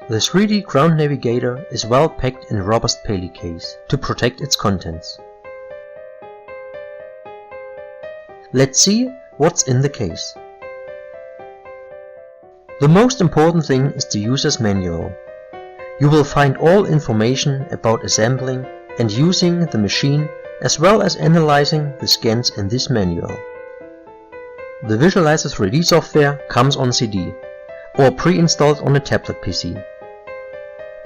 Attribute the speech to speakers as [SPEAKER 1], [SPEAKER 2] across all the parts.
[SPEAKER 1] The 3D ground navigator is well packed in a robust Paley case to protect its contents. Let's see what's in the case. The most important thing is the user's manual. You will find all information about assembling and using the machine, as well as analyzing the scans in this manual. The Visualizer 3D software comes on CD or pre-installed on a tablet PC.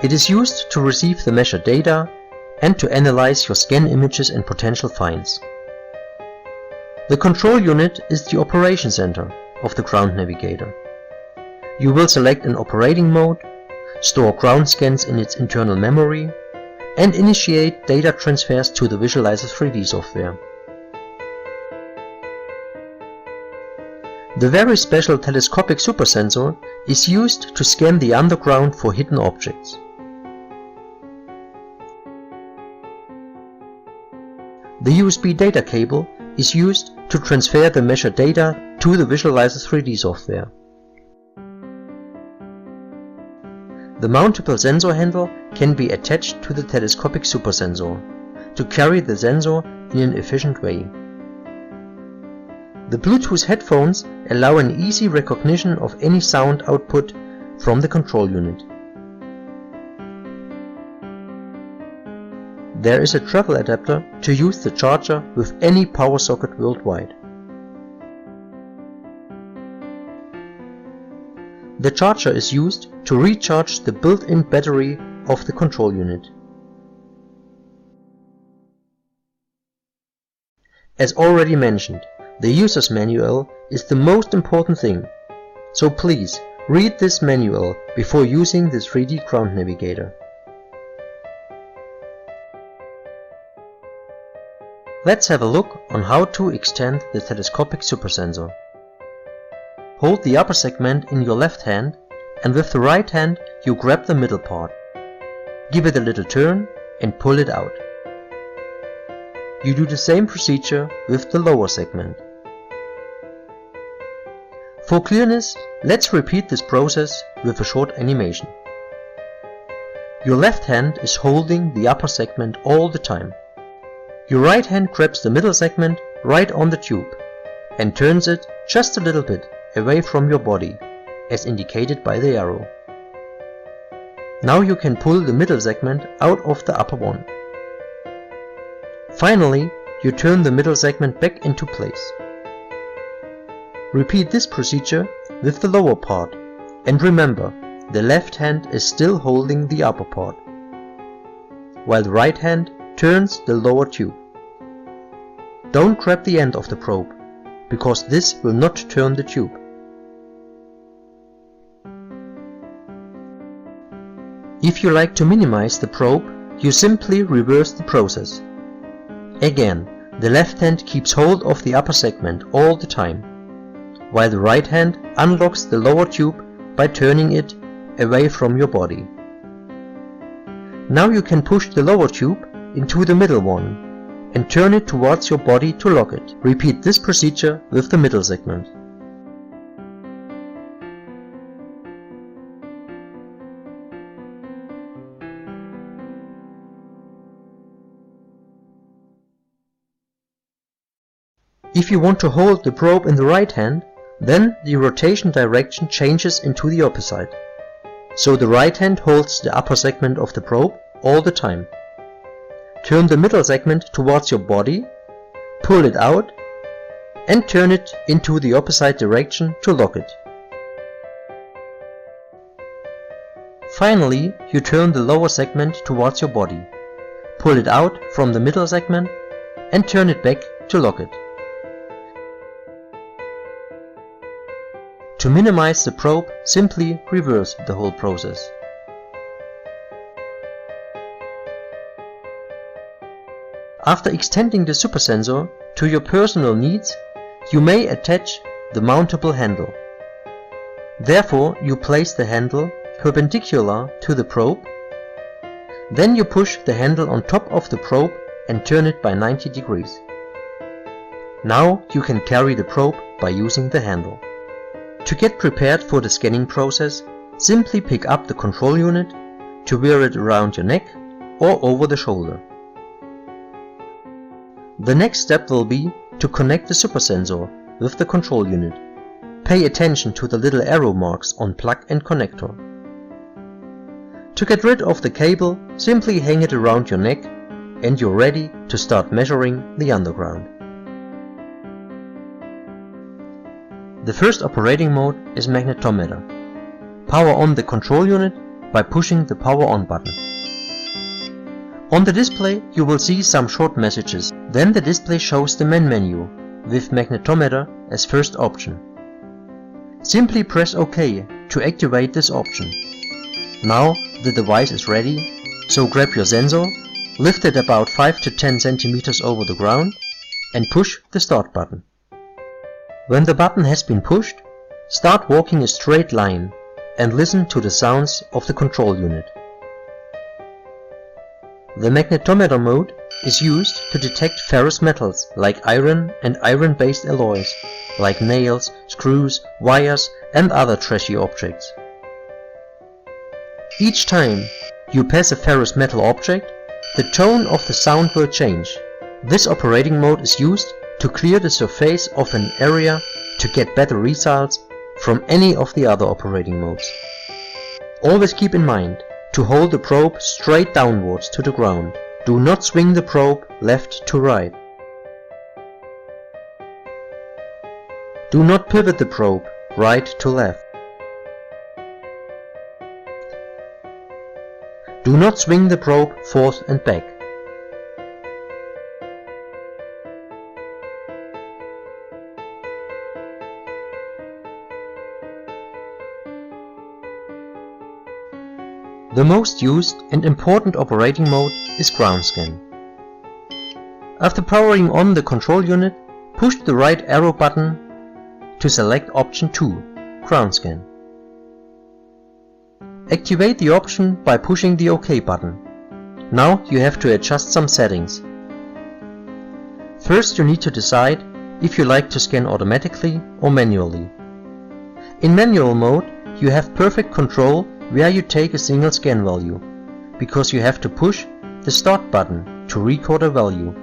[SPEAKER 1] It is used to receive the measured data and to analyze your scan images and potential finds. The control unit is the operation center of the ground navigator. You will select an operating mode, store ground scans in its internal memory, and initiate data transfers to the Visualizer 3D software. The very special telescopic supersensor is used to scan the underground for hidden objects. The USB data cable is used to transfer the measured data to the Visualizer 3D software. The mountable sensor handle can be attached to the telescopic supersensor to carry the sensor in an efficient way. The Bluetooth headphones allow an easy recognition of any sound output from the control unit. There is a travel adapter to use the charger with any power socket worldwide. The charger is used to recharge the built-in battery of the control unit. As already mentioned, the user's manual is the most important thing, so please read this manual before using the 3D ground navigator. Let's have a look on how to extend the telescopic supersensor. Hold the upper segment in your left hand and with the right hand you grab the middle part. Give it a little turn and pull it out. You do the same procedure with the lower segment. For clearness, let's repeat this process with a short animation. Your left hand is holding the upper segment all the time. Your right hand grabs the middle segment right on the tube and turns it just a little bit away from your body, as indicated by the arrow. Now you can pull the middle segment out of the upper one. Finally, you turn the middle segment back into place. Repeat this procedure with the lower part, and remember, the left hand is still holding the upper part, while the right hand turns the lower tube. Don't grab the end of the probe, because this will not turn the tube. If you like to minimize the probe, you simply reverse the process. Again, the left hand keeps hold of the upper segment all the time, while the right hand unlocks the lower tube by turning it away from your body. Now you can push the lower tube into the middle one and turn it towards your body to lock it. Repeat this procedure with the middle segment. If you want to hold the probe in the right hand, then the rotation direction changes into the opposite. So the right hand holds the upper segment of the probe all the time. Turn the middle segment towards your body, pull it out, and turn it into the opposite direction to lock it. Finally, you turn the lower segment towards your body, pull it out from the middle segment, and turn it back to lock it. To minimize the probe, simply reverse the whole process. After extending the supersensor to your personal needs, you may attach the mountable handle. Therefore, you place the handle perpendicular to the probe. Then you push the handle on top of the probe and turn it by 90 degrees. Now you can carry the probe by using the handle. To get prepared for the scanning process, simply pick up the control unit to wear it around your neck or over the shoulder. The next step will be to connect the supersensor with the control unit. Pay attention to the little arrow marks on plug and connector. To get rid of the cable, simply hang it around your neck and you're ready to start measuring the underground. The first operating mode is magnetometer. Power on the control unit by pushing the power on button. On the display you will see some short messages. Then the display shows the main menu with magnetometer as first option. Simply press OK to activate this option. Now the device is ready, so grab your sensor, lift it about 5 to 10 centimeters over the ground and push the start button. When the button has been pushed, start walking a straight line and listen to the sounds of the control unit. The magnetometer mode is used to detect ferrous metals like iron and iron-based alloys, like nails, screws, wires and other trashy objects. Each time you pass a ferrous metal object, the tone of the sound will change. This operating mode is used to clear the surface of an area to get better results from any of the other operating modes. Always keep in mind to hold the probe straight downwards to the ground. Do not swing the probe left to right. Do not pivot the probe right to left. Do not swing the probe forth and back. The most used and important operating mode is ground scan. After powering on the control unit, push the right arrow button to select option 2, ground scan. Activate the option by pushing the OK button. Now you have to adjust some settings. First you need to decide if you like to scan automatically or manually. In manual mode you have perfect control where you take a single scan value, because you have to push the start button to record a value.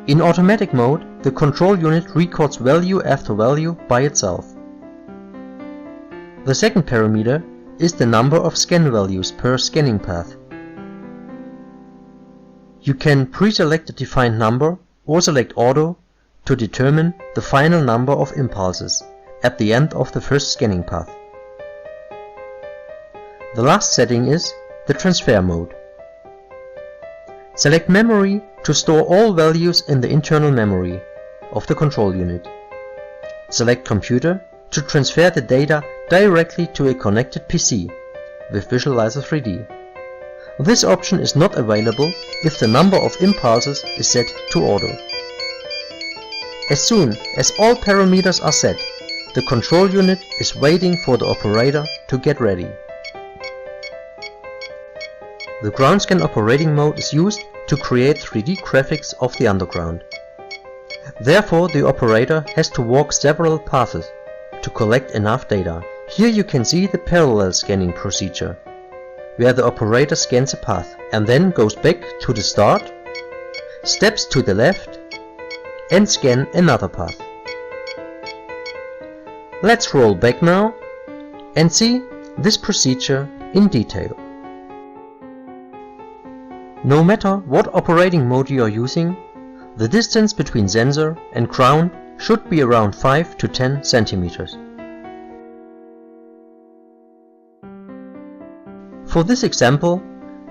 [SPEAKER 1] In automatic mode, the control unit records value after value by itself. The second parameter is the number of scan values per scanning path. You can pre-select a defined number or select auto to determine the final number of impulses at the end of the first scanning path. The last setting is the transfer mode. Select memory to store all values in the internal memory of the control unit. Select computer to transfer the data directly to a connected PC with Visualizer 3D. This option is not available if the number of impulses is set to auto. As soon as all parameters are set, the control unit is waiting for the operator to get ready. The ground scan operating mode is used to create 3D graphics of the underground. Therefore, the operator has to walk several paths to collect enough data. Here you can see the parallel scanning procedure, where the operator scans a path and then goes back to the start, steps to the left and scan another path. Let's roll back now and see this procedure in detail. No matter what operating mode you are using, the distance between sensor and ground should be around 5 to 10 centimeters. For this example,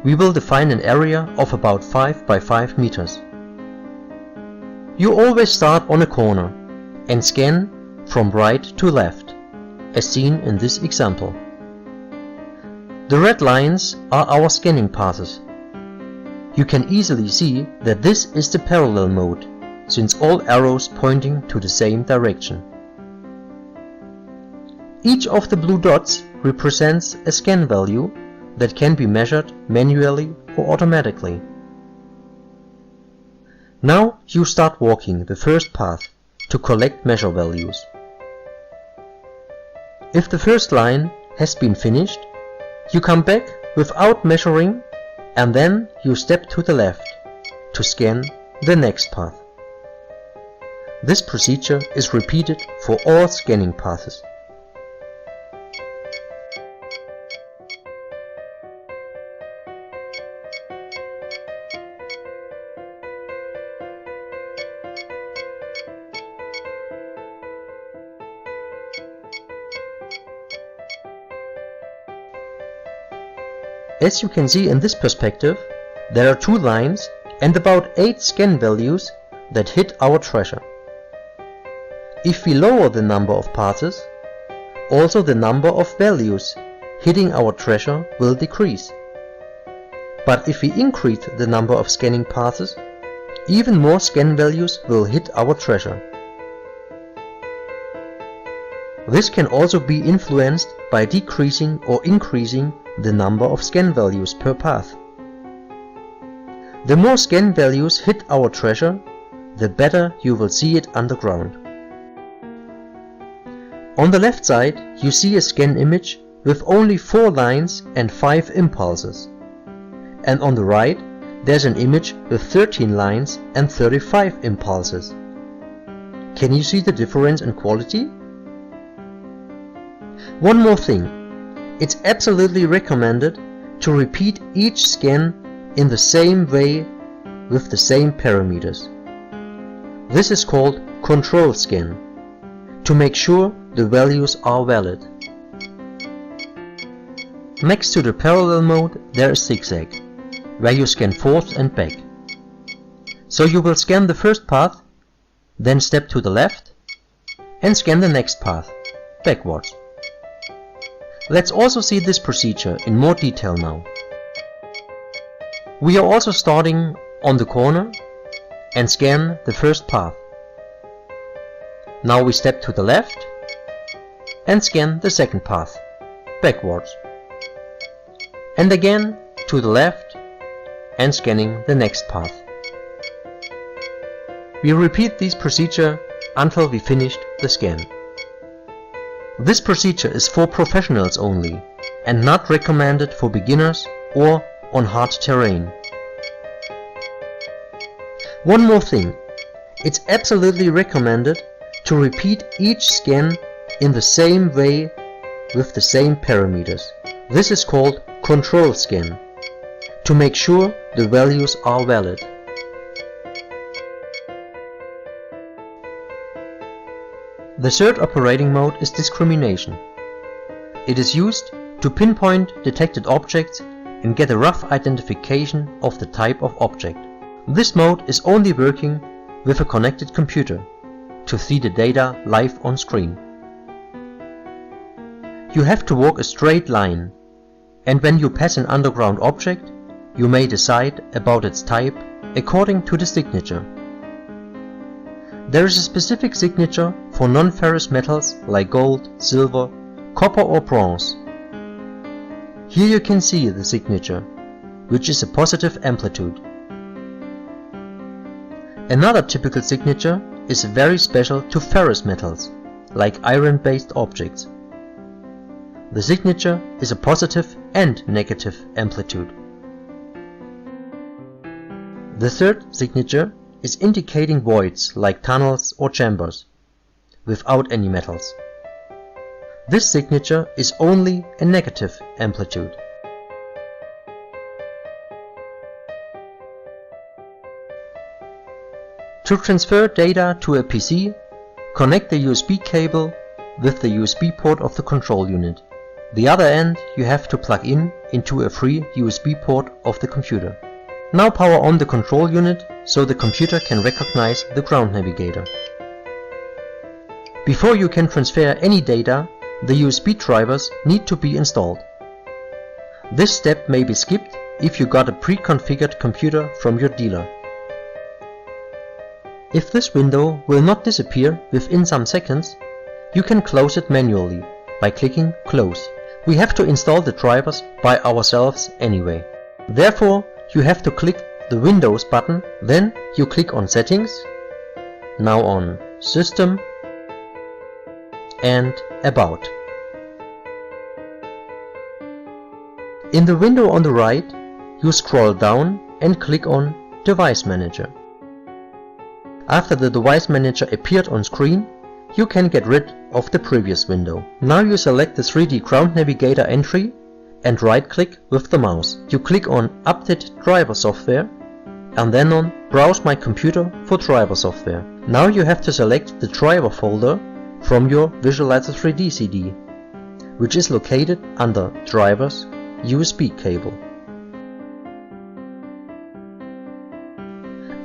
[SPEAKER 1] we will define an area of about 5 by 5 meters. You always start on a corner and scan from right to left, as seen in this example. The red lines are our scanning paths. You can easily see that this is the parallel mode, since all arrows pointing to the same direction. Each of the blue dots represents a scan value that can be measured manually or automatically. Now you start walking the first path to collect measure values. If the first line has been finished, you come back without measuring and then you step to the left to scan the next path. This procedure is repeated for all scanning passes. As you can see in this perspective, there are 2 lines and about 8 scan values that hit our treasure. If we lower the number of passes, also the number of values hitting our treasure will decrease. But if we increase the number of scanning passes, even more scan values will hit our treasure. This can also be influenced by decreasing or increasing the number of scan values per path. The more scan values hit our treasure, the better you will see it underground. On the left side you see a scan image with only 4 lines and 5 impulses. And on the right there's an image with 13 lines and 35 impulses. Can you see the difference in quality? One more thing, it's absolutely recommended to repeat each scan in the same way with the same parameters. This is called control scan, to make sure the values are valid. Next to the parallel mode there is zigzag, where you scan forth and back. So you will scan the first path, then step to the left and scan the next path, backwards. Let's also see this procedure in more detail now. We are also starting on the corner and scan the first path. Now we step to the left and scan the second path, backwards. And again to the left and scanning the next path. We repeat this procedure until we finished the scan. This procedure is for professionals only and not recommended for beginners or on hard terrain. One more thing, it's absolutely recommended to repeat each scan in the same way with the same parameters. This is called control scan, to make sure the values are valid. The third operating mode is discrimination. It is used to pinpoint detected objects and get a rough identification of the type of object. This mode is only working with a connected computer to see the data live on screen. You have to walk a straight line, and when you pass an underground object, you may decide about its type according to the signature. There is a specific signature for non-ferrous metals like gold, silver, copper or bronze. Here you can see the signature, which is a positive amplitude. Another typical signature is very special to ferrous metals, like iron-based objects. The signature is a positive and negative amplitude. The third signature is indicating voids like tunnels or chambers, without any metals. This signature is only a negative amplitude. To transfer data to a PC, connect the USB cable with the USB port of the control unit. The other end you have to plug in into a free USB port of the computer. Now power on the control unit so the computer can recognize the ground navigator. Before you can transfer any data, the USB drivers need to be installed. This step may be skipped if you got a pre-configured computer from your dealer. If this window will not disappear within some seconds, you can close it manually by clicking Close. We have to install the drivers by ourselves anyway. Therefore, you have to click the Windows button, then you click on Settings, now on System and About. In the window on the right, you scroll down and click on Device Manager. After the Device Manager appeared on screen, you can get rid of the previous window. Now you select the 3D Ground Navigator entry and right-click with the mouse. You click on Update Driver Software and then on Browse My Computer for driver software. Now you have to select the driver folder from your Visualizer 3D CD, which is located under Drivers USB cable.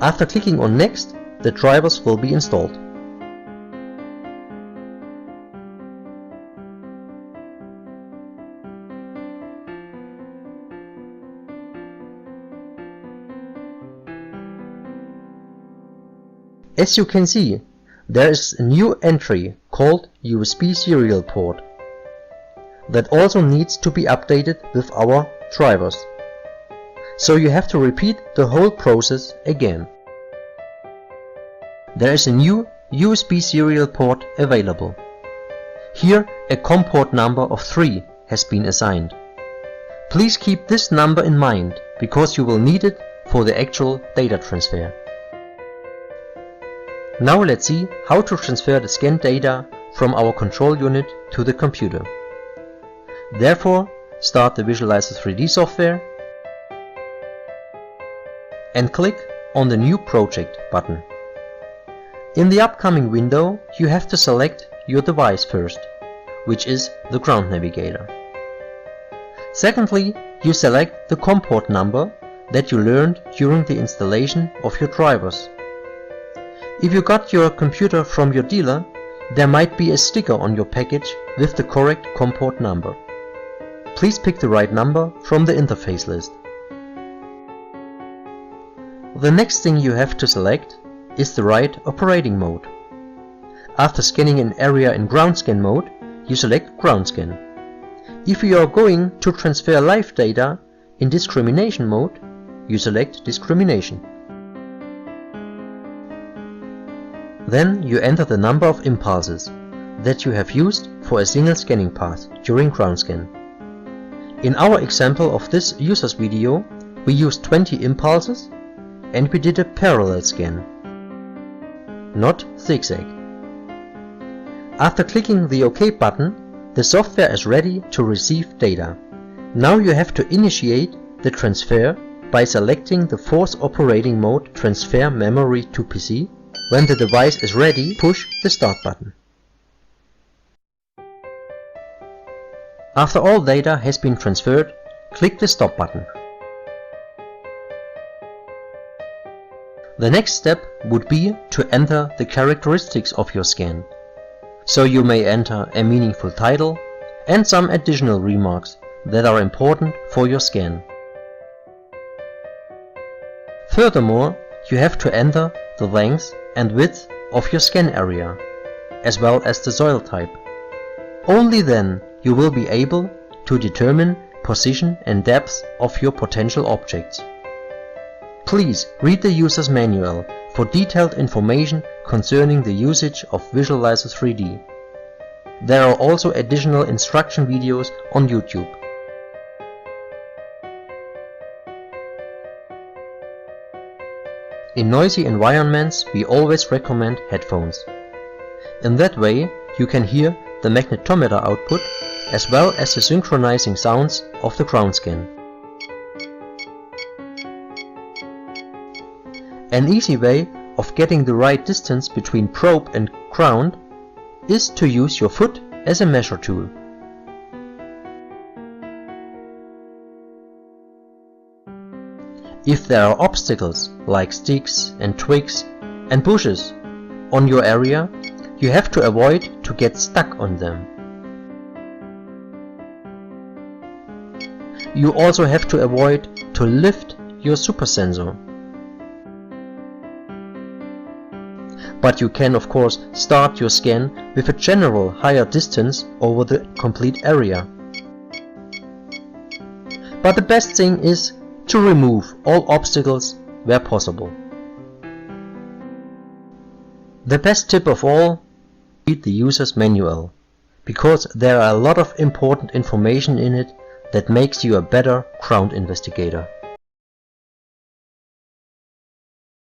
[SPEAKER 1] After clicking on Next, the drivers will be installed. As you can see, there is a new entry called USB serial port that also needs to be updated with our drivers. So you have to repeat the whole process again. There is a new USB serial port available. Here a COM port number of 3 has been assigned. Please keep this number in mind because you will need it for the actual data transfer. Now let's see how to transfer the scanned data from our control unit to the computer. Therefore, start the Visualizer 3D software and click on the New Project button. In the upcoming window, you have to select your device first, which is the Ground Navigator. Secondly, you select the COM port number that you learned during the installation of your drivers. If you got your computer from your dealer, there might be a sticker on your package with the correct COM port number. Please pick the right number from the interface list. The next thing you have to select is the right operating mode. After scanning an area in ground scan mode, you select ground scan. If you are going to transfer live data in discrimination mode, you select discrimination. Then you enter the number of impulses that you have used for a single scanning path during ground scan. In our example of this user's video, we used 20 impulses and we did a parallel scan, not zigzag. After clicking the OK button, the software is ready to receive data. Now you have to initiate the transfer by selecting the fourth operating mode, Transfer Memory to PC. When the device is ready, push the Start button. After all data has been transferred, click the Stop button. The next step would be to enter the characteristics of your scan. So you may enter a meaningful title and some additional remarks that are important for your scan. Furthermore, you have to enter the length and width of your scan area, as well as the soil type. Only then you will be able to determine position and depth of your potential objects. Please read the user's manual for detailed information concerning the usage of Visualizer 3D. There are also additional instruction videos on YouTube. In noisy environments, we always recommend headphones. In that way, you can hear the magnetometer output as well as the synchronizing sounds of the ground scan. An easy way of getting the right distance between probe and ground is to use your foot as a measure tool. If there are obstacles like sticks and twigs and bushes on your area, you have to avoid to get stuck on them. You also have to avoid to lift your super sensor. But you can of course start your scan with a general higher distance over the complete area. But the best thing is to remove all obstacles where possible. The best tip of all, read the user's manual, because there are a lot of important information in it that makes you a better ground investigator.